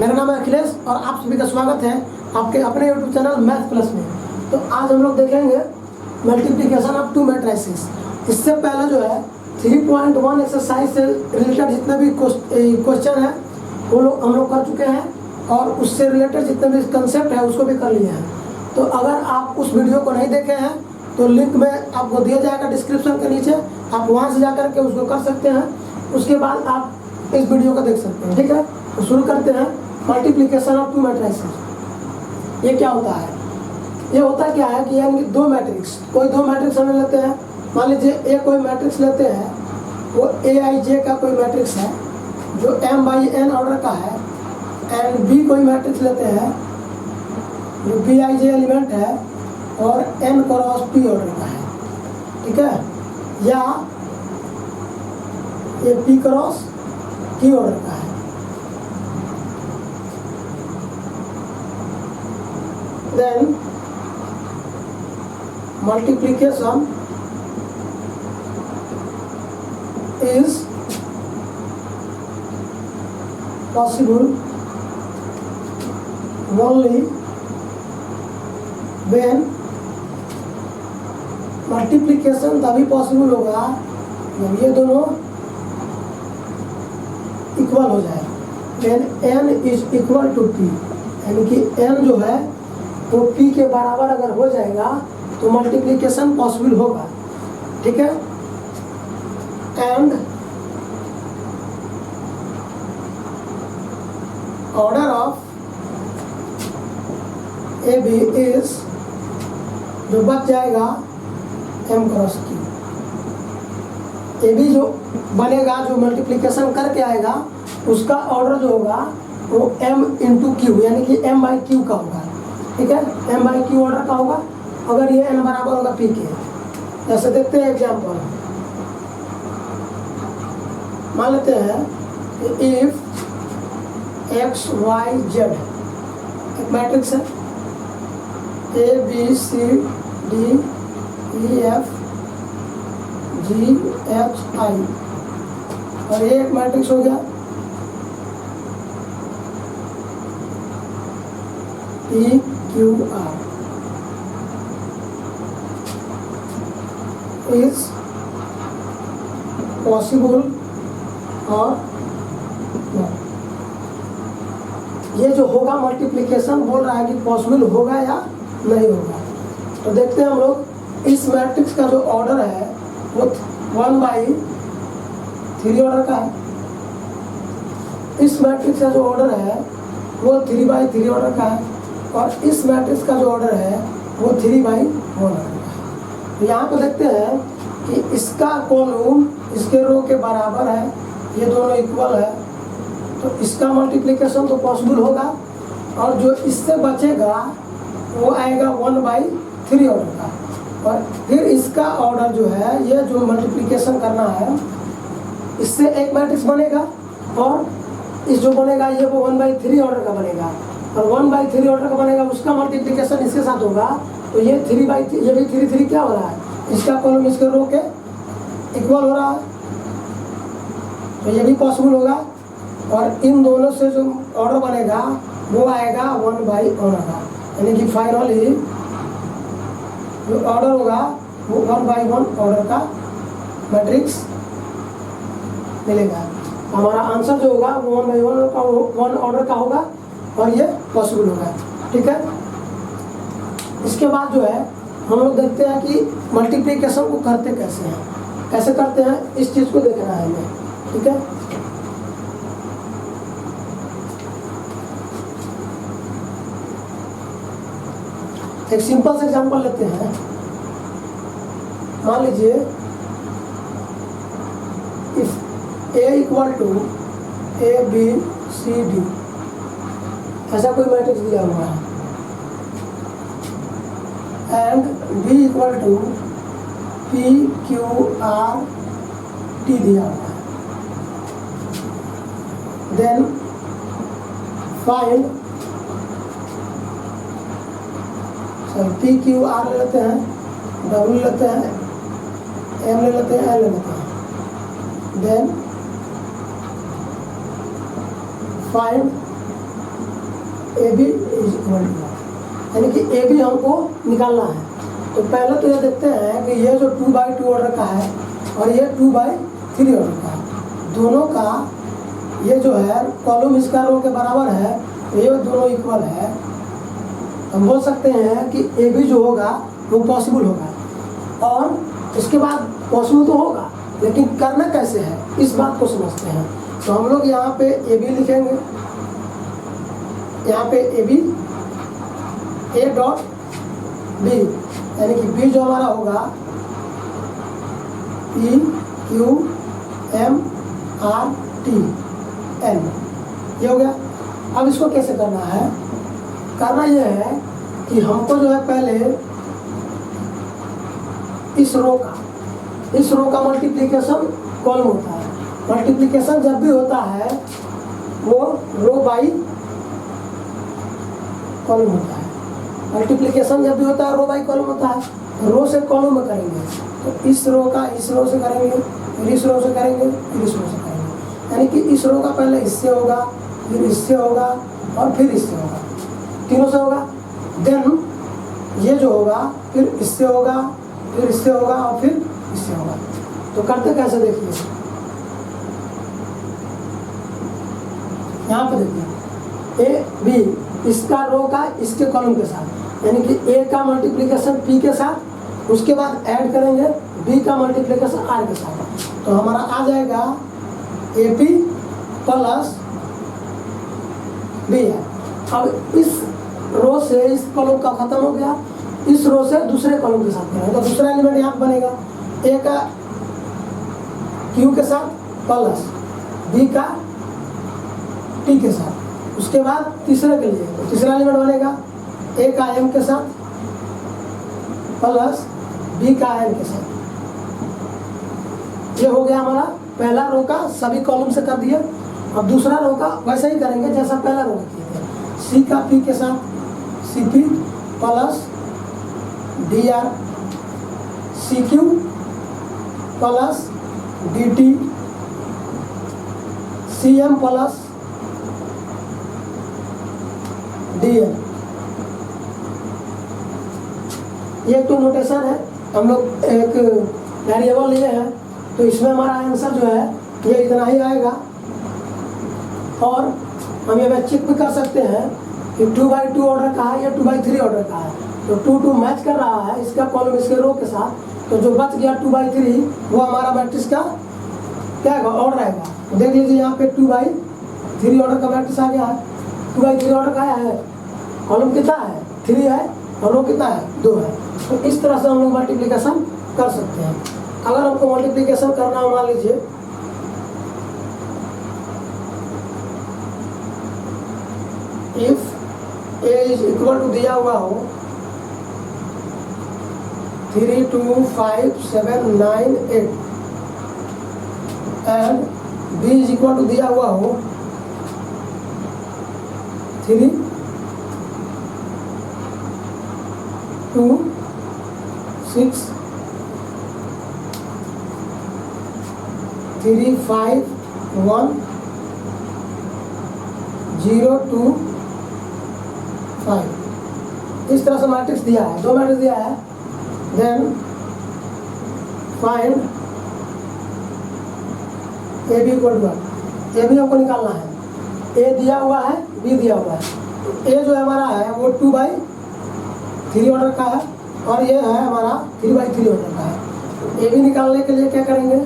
मेरा नाम है अखिलेश और आप सभी का स्वागत है आपके अपने यूट्यूब चैनल मैथ प्लस में। तो आज हम लोग देखेंगे मल्टीप्लिकेशन ऑफ टू मैट्रिसेस। इससे पहले जो है 3.1 एक्सरसाइज से रिलेटेड जितने भी क्वेश्चन है वो लोग हम लोग कर चुके हैं और उससे रिलेटेड जितने भी कंसेप्ट है उसको भी कर लिए हैं। तो अगर आप उस वीडियो को नहीं देखे हैं तो लिंक में आपको दिया जाएगा डिस्क्रिप्शन के नीचे, आप वहाँ से जा कर के उसको कर सकते हैं। उसके बाद आप इस वीडियो को देख सकते हैं। ठीक है, तो शुरू करते हैं। मल्टीप्लिकेशन ऑफ टू मैट्रिसेस ये क्या होता है? ये होता क्या है कि यानी दो मैट्रिक्स, कोई दो मैट्रिक्स हमें लेते हैं। मान लीजिए ए कोई मैट्रिक्स लेते हैं, वो AIJ का कोई मैट्रिक्स है जो M/N ऑर्डर का है, एंड B कोई मैट्रिक्स लेते हैं जो BIJ एलिमेंट है और N क्रॉस P ऑर्डर का है। ठीक है, या ये P क्रॉस Q ऑर्डर का है। Then multiplication is possible only when multiplication तभी पॉसिबल होगा जब ये दोनों इक्वल हो जाए। when n is equal to p, यानी कि n जो है वो p के बराबर अगर हो जाएगा तो मल्टीप्लिकेशन पॉसिबल होगा। ठीक है, and order of AB is, जो बच जाएगा M क्रॉस Q। AB जो बनेगा, जो मल्टीप्लिकेशन करके आएगा, उसका ऑर्डर जो होगा वो M इंटू Q यानी कि M/Q का होगा। ठीक है, M/Q ऑर्डर का होगा अगर ये n बराबर होगा p के। जैसे देखते हैं एग्जाम्पल, मान लेते हैं इफ x y z एक मैट्रिक्स है A B C D E F G H I और ये एक मैट्रिक्स हो गया P Q R is possible और not। ये जो होगा मल्टीप्लिकेशन बोल रहा है कि पॉसिबल होगा या नहीं होगा। तो देखते हैं हम लोग इस मैट्रिक्स का जो ऑर्डर है वो 1/3 ऑर्डर का है। इस मैट्रिक्स का जो ऑर्डर है वो 3/3 ऑर्डर का है और इस मैट्रिक्स का जो ऑर्डर है वो 3/1 ऑर्डर का है। तो यहाँ पे देखते हैं कि इसका कॉलम इसके रो के बराबर है, ये दोनों इक्वल है, तो इसका मल्टीप्लिकेशन तो पॉसिबल होगा और जो इससे बचेगा वो आएगा 1/3 ऑर्डर का। और फिर इसका ऑर्डर जो है, ये जो मल्टीप्लिकेशन करना है, इससे एक मैट्रिक्स बनेगा और इस जो बनेगा ये वो 1/3 ऑर्डर का बनेगा और 1/3 ऑर्डर का बनेगा, उसका मल्टीप्लिकेशन इसके साथ होगा। तो ये 3/3, ये भी 3 क्या हो रहा है, इसका कॉलम इसके रो के इक्वल हो रहा है, तो ये भी पॉसिबल होगा। और इन दोनों से जो ऑर्डर बनेगा वो आएगा 1/1 का, यानी कि फाइनली जो ऑर्डर होगा वो 1/1 ऑर्डर का मैट्रिक्स मिलेगा। हमारा आंसर जो होगा वो 1/1 ऑर्डर का होगा और ये पॉसिबल होगा। ठीक है, इसके बाद जो है हम लोग देखते हैं कि मल्टीप्लिकेशन को करते कैसे हैं, कैसे करते हैं, इस चीज़ को देखना है हमें। ठीक है, एक सिंपल से एग्जांपल लेते हैं। मान लीजिए if A equal to A B C D, ऐसा कोई मैट्रिक्स दिया हुआ है and B equal to P Q R T दिया हुआ है। Then find P Q R ले लेते हैं, W लेते हैं, M ले लेते हैं, L ले लेते हैं। Then find A B is equal to, यानी कि ए बी हमको निकालना है। तो पहले तो ये देखते हैं कि ये जो 2/2 ऑर्डर का है और ये 2/3 ऑर्डर का है, दोनों का ये जो है कॉलम इसका रो के बराबर है, तो ये दोनों इक्वल है। हम बोल सकते हैं कि ए बी जो होगा वो पॉसिबल होगा। और इसके बाद पॉसिबल तो होगा, लेकिन करना कैसे है इस बात को समझते हैं। तो हम लोग यहाँ पे ए बी लिखेंगे, यहाँ पे A B A dot B, यानी कि बी जो हमारा होगा E Q M R T N, ये हो गया। अब इसको कैसे करना है, करना यह है कि हमको जो है पहले इस रो का मल्टीप्लिकेशन कॉलम होता है। मल्टीप्लिकेशन जब भी होता है वो रो बाई कॉलम होता है। मल्टीप्लिकेशन जब भी होता है रो बाई कॉलम होता है। रो से कॉलम में करेंगे तो इस रो का इस रो से करेंगे, फिर इस रो से करेंगे, फिर इस रो से करेंगे, यानी कि इस रो का पहले इससे होगा, फिर इससे होगा और फिर इससे होगा, तीनों से होगा। देन ये जो होगा फिर इससे होगा, फिर इससे होगा और फिर इससे होगा। तो करते कैसे देखिए, यहाँ पे देखिए ए बी इसका रो का इसके कॉलम के साथ, यानी कि ए का मल्टीप्लिकेशन पी के साथ, उसके बाद ऐड करेंगे बी का मल्टीप्लिकेशन आर के साथ। तो हमारा आ जाएगा ए पी प्लस बी है। अब इस रो से इस कॉलम का खत्म हो गया, इस रो से दूसरे कॉलम के साथ करेंगे तो दूसरा एलिमेंट यहाँ बनेगा ए का क्यू के साथ प्लस बी का टी के साथ। उसके बाद तीसरे के लिए तो तीसरा एलिमेंट बनेगा ए का एम के साथ प्लस बी का एन के साथ। ये हो गया हमारा पहला रो का, सभी कॉलम से कर दिया। अब दूसरा रो का वैसे ही करेंगे जैसा पहला रो किया था, सी का पी के साथ C P plus D R C Q plus D T C M plus D M. ये तो नोटेशन है, हम लोग एक वेरिएबल लिए हैं तो इसमें हमारा आंसर जो है ये इतना ही आएगा। और हम ये चेक भी कर सकते हैं कि 2/2 ऑर्डर का है या 2/3 ऑर्डर का है। तो 2 मैच कर रहा है इसका कॉलम इसके रो के साथ, तो जो बच गया 2/3 वो हमारा मैट्रिक्स का क्या है ऑर्डर आएगा। तो देख लीजिए यहाँ पे 2/3 ऑर्डर का मैट्रिक्स आ गया है। 2/3 ऑर्डर का है, कॉलम कितना है 3 है और रो कितना है 2 है। तो इस तरह से हम लोग मल्टीप्लिकेशन कर सकते हैं। अगर हमको मल्टीप्लिकेशन करना हो, मान लीजिए if A is equal to दिया हुआ हो 3 2 5 7 9 8 and B is equal to दिया हुआ हो 3 2 6 3 5 1 0 2 5। इस तरह से मैट्रिक्स दिया है, 2 मैट्रिक्स दिया है। Then find A B equal to A B हमको निकालना है। ए दिया हुआ है, बी दिया हुआ है। तो ए जो है हमारा है वो 2/3 ऑर्डर का है और ये है हमारा 3/3 ऑर्डर का है। ए बी निकालने के लिए क्या करेंगे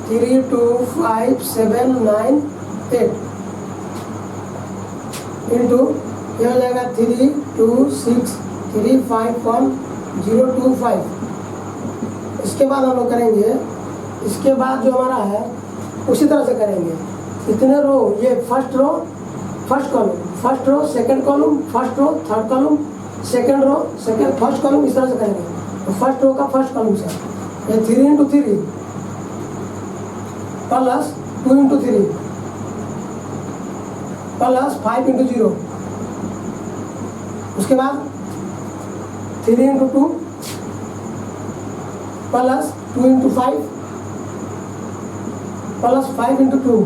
3 2 5 7 9 8 इंटू ये हो जाएगा 3 2 6 3 5 1 0 2 5। इसके बाद हम लोग करेंगे, इसके बाद जो हमारा है उसी तरह से करेंगे। इतने रो, ये first row first column, first row second column, first row third column, second row second first column, इस तरह से करेंगे। तो फर्स्ट रो का फर्स्ट कॉलम से ये 3 into 3 plus 2 into 3 plus 5 into 0। उसके बाद 3 into 2 plus 2 into 5 plus 5 into 2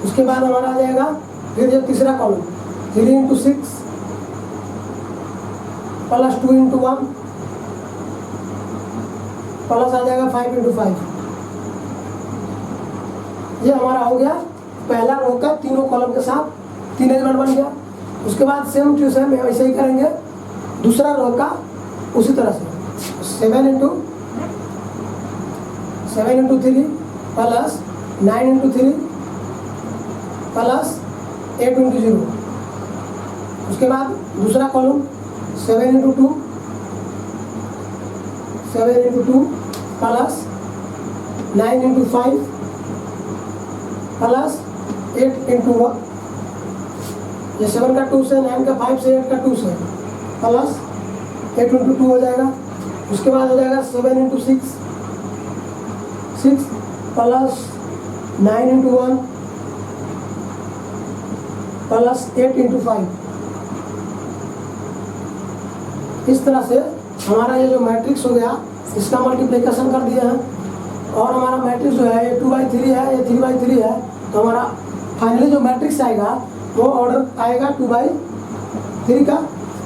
उसके बाद हमारा आ जाएगा फिर ये तीसरा column 3 into 6 plus 2 into 1 plus आ जाएगा 5 इंटू 5। ये हमारा हो गया पहला रो का तीनों कॉलम के साथ 3 एलिमेंट बन गया। उसके बाद सेम टू सेम ऐसे ही करेंगे दूसरा रो का उसी तरह से 7 into 3 plus 9 into 3 plus 8 into 0। उसके बाद दूसरा column 7 into 2 plus 9 into 5 plus 8 into 1। ये 7 का 2 से 9 का 5 से 8 का 2 से प्लस 8 इंटू 2 हो जाएगा। उसके बाद हो जाएगा 7 into 6 plus 9 into 1 plus 8 into 5। इस तरह से हमारा ये जो मैट्रिक्स हो गया इसका मल्टीप्लिकेशन कर दिया है और हमारा मैट्रिक्स जो है ये 2/3 है, ये 3/3 है। तो हमारा फाइनली जो मैट्रिक्स आएगा वो ऑर्डर आएगा 2/3 का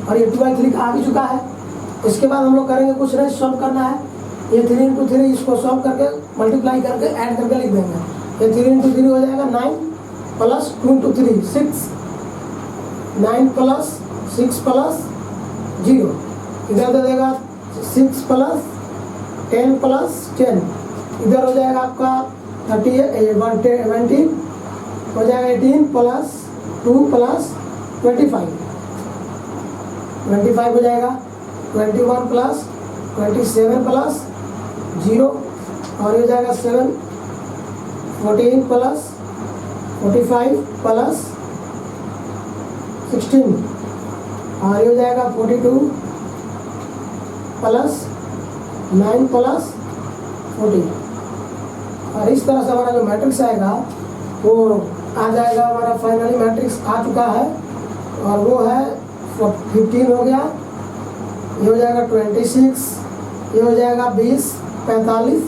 और ये 2/3 का आ भी चुका है। इसके बाद हम लोग करेंगे कुछ नहीं, सॉल्व करना है। ये 3 इंटू 3 इसको सॉल्व करके मल्टीप्लाई करके ऐड करके लिख देंगे। ये 3 इंटू 3 हो जाएगा 9 प्लस 2 इंटू 3 6 9 प्लस 6 प्लस 0 इधर दे देगा 6 प्लस 10 प्लस 10 इधर हो जाएगा आपका 20 हो जाएगा 18 प्लस 2 प्लस 25 हो जाएगा 21 प्लस 27 प्लस 0 और ये हो जाएगा 7 14 प्लस 45 प्लस 16 और ये हो जाएगा 42 प्लस 9 प्लस 40। और इस तरह से हमारा जो मैट्रिक्स आएगा वो आ जाएगा। हमारा फाइनली मैट्रिक्स आ चुका है और वो है 15 हो गया, ये हो जाएगा 26, ये हो जाएगा 20 45,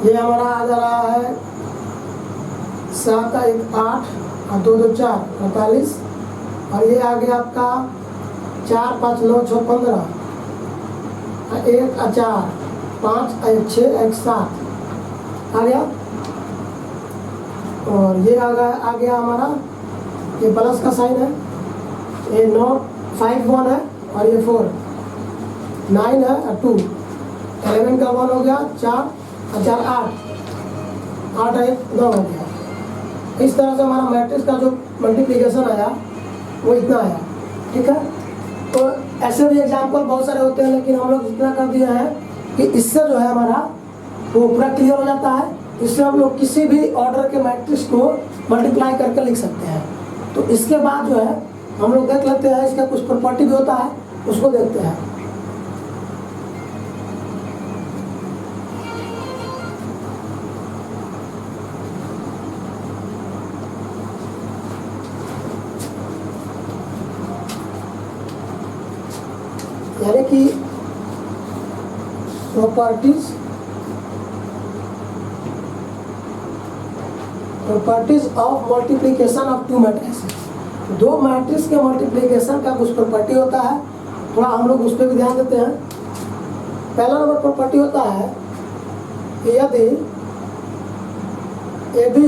ये हमारा आ जा रहा है 7 का 1 8 और 2 2 4 45 और ये आ गया आपका 4 5 9 6 15 1 4 5 1 6 1 7 आ गया। और ये आ गया हमारा ये प्लस का साइन है, ये 9 5 1 है और ये 4 9 है और 2 11 का 1 हो गया 4 और 4 8 8 1 9 हो गया। इस तरह से हमारा मैट्रिक्स का जो मल्टीप्लिकेशन आया वो इतना आया। ठीक है, तो ऐसे भी एग्जाम्पल बहुत सारे होते हैं लेकिन हम लोग इतना कर दिया है कि इससे जो है हमारा वो पूरा क्लियर हो जाता है। इससे हम लोग किसी भी ऑर्डर के मैट्रिक्स को मल्टीप्लाई करके लिख सकते हैं। तो इसके बाद जो है हम लोग देख लेते हैं इसका कुछ प्रॉपर्टी भी होता है, उसको देखते हैं। यानी कि properties of multiplication of two matrix. दो मैट्रिक्स के मल्टीप्लिकेशन का कुछ प्रॉपर्टी होता है, थोड़ा हम लोग उस पर भी ध्यान देते हैं। पहला नंबर प्रॉपर्टी होता है कि यदि A B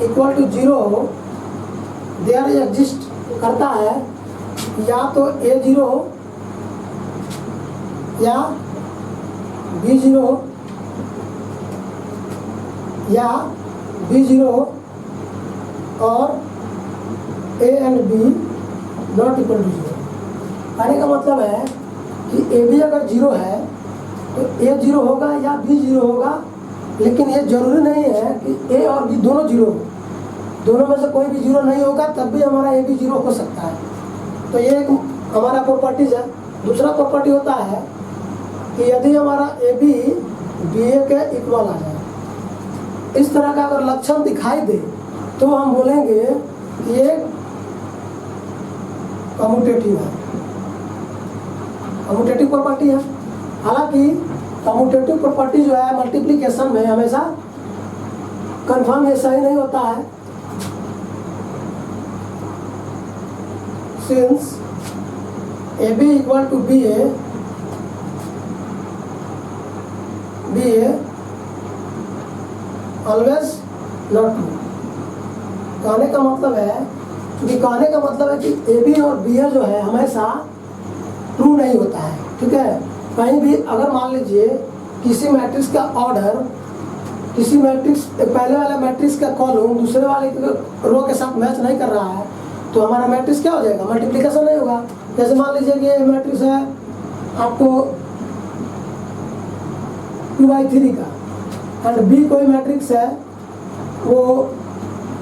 equal to 0 there exist करता है, या तो A0 या B0 या B0 और A and B not equal to 0। कहने का मतलब है कि AB अगर 0 है तो A0 होगा या B0 होगा, लेकिन ये जरूरी नहीं है कि A और B दोनों 0 हो। दोनों में से कोई भी 0 नहीं होगा तब भी हमारा AB 0 हो सकता है। तो ये एक हमारा प्रॉपर्टीज है। दूसरा प्रॉपर्टी होता है कि यदि हमारा AB BA के इक्वल आ जाए, इस तरह का अगर लक्षण दिखाई दे तो हम बोलेंगे कि ये कम्यूटेटिव है, कम्यूटेटिव प्रॉपर्टी है। हालांकि कम्यूटेटिव प्रॉपर्टी जो है मल्टीप्लिकेशन में हमेशा कंफर्म ये सही नहीं होता है, since A B equal to B A always not true. कहने का मतलब है कि ए बी और बी ए जो है हमेशा ट्रू नहीं होता है, ठीक है। कहीं भी अगर मान लीजिए किसी मैट्रिक्स का ऑर्डर, किसी मैट्रिक्स पहले वाले मैट्रिक्स का कॉलम दूसरे वाले रो के साथ मैच नहीं कर रहा है तो हमारा मैट्रिक्स क्या हो जाएगा, मल्टीप्लिकेशन नहीं होगा। जैसे मान लीजिए कि ये मैट्रिक्स है आपको 2/3 का एंड बी कोई मैट्रिक्स है वो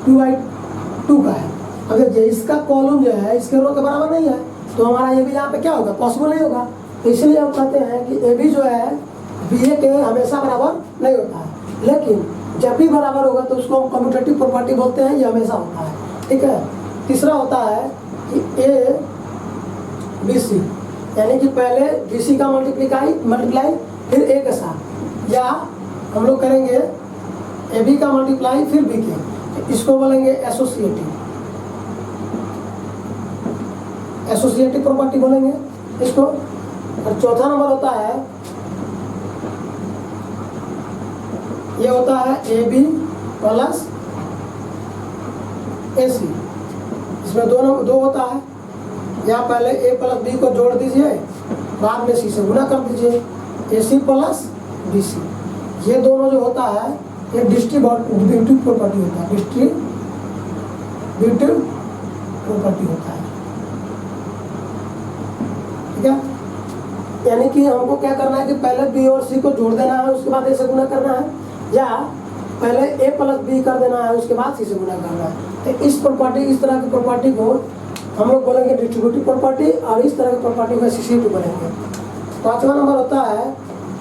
2/2 का है। अगर इसका कॉलम जो है इसके रो के बराबर नहीं है तो हमारा ये भी यहाँ पे क्या होगा, पॉसिबल नहीं होगा। तो इसलिए हम कहते हैं कि ए बी जो है बी ए के हमेशा बराबर नहीं होता है, लेकिन जब भी बराबर होगा तो उसको हम कम्यूटेटिव प्रॉपर्टी बोलते हैं, ये हमेशा होता है, ठीक है। तीसरा होता है कि ए बी सी, यानी कि पहले बी सी का मल्टीप्लाई फिर ए के साथ, या हम लोग करेंगे ए बी का मल्टीप्लाई फिर बी के, तो इसको बोलेंगे एसोसिएटिव प्रॉपर्टी बोलेंगे इसको। और चौथा नंबर होता है, ये होता है ए बी प्लस ए सी। इसमें दो होता है, या पहले ए प्लस बी को जोड़ दीजिए, बाद में सी से गुना कर दीजिए, ए सी प्लस बी सी। ये दोनों जो होता है ये डिस्ट्रीब्यूटिव प्रॉपर्टी होता है, डिस्ट्रीब्यूटिव प्रॉपर्टी होता है, ठीक है। यानी कि हमको क्या करना है कि पहले बी और सी को जोड़ देना है, उसके बाद ए से गुना करना है, या पहले ए प्लस बी कर देना है उसके बाद सी से गुना करना है। तो इस तरह की प्रॉपर्टी को हम लोग बोलेंगे डिस्ट्रीब्यूटिव प्रॉपर्टी, और इस तरह की प्रॉपर्टी को एसोसिएटिव बोलेंगे। पांचवा नंबर होता है,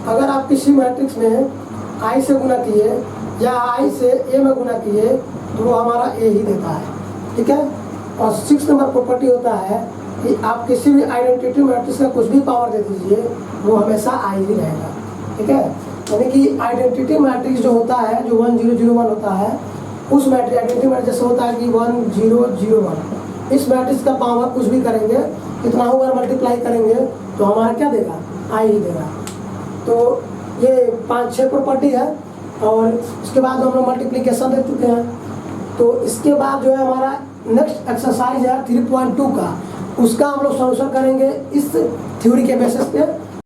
अगर आप किसी मैट्रिक्स में आई से गुना किए या आई से ए में गुना किए तो वो हमारा ए ही देता है, ठीक है। और 6 नंबर प्रॉपर्टी होता है कि आप किसी भी आइडेंटिटी मैट्रिक्स का कुछ भी पावर दे दीजिए वो हमेशा आई ही रहेगा, ठीक है। यानी कि आइडेंटिटी मैट्रिक्स जो होता है, जो 1 0 0 1 होता है, उस मैट्रिक्स आइडेंटिटी मैट्रिक्स जैसे होता है कि 1 0 0 1, इस मैट्रिक्स का पावर कुछ भी करेंगे, कितना बार मल्टीप्लाई करेंगे तो हमारा क्या देगा, आई ही देगा। तो ये 5-6 प्रॉपर्टी है, और इसके बाद हम लोग मल्टीप्लिकेशन दे चुके हैं। तो इसके बाद जो है हमारा नेक्स्ट एक्सरसाइज है 3.2 का, उसका हम लोग सॉल्यूशन करेंगे इस थ्योरी के बेसिस पे।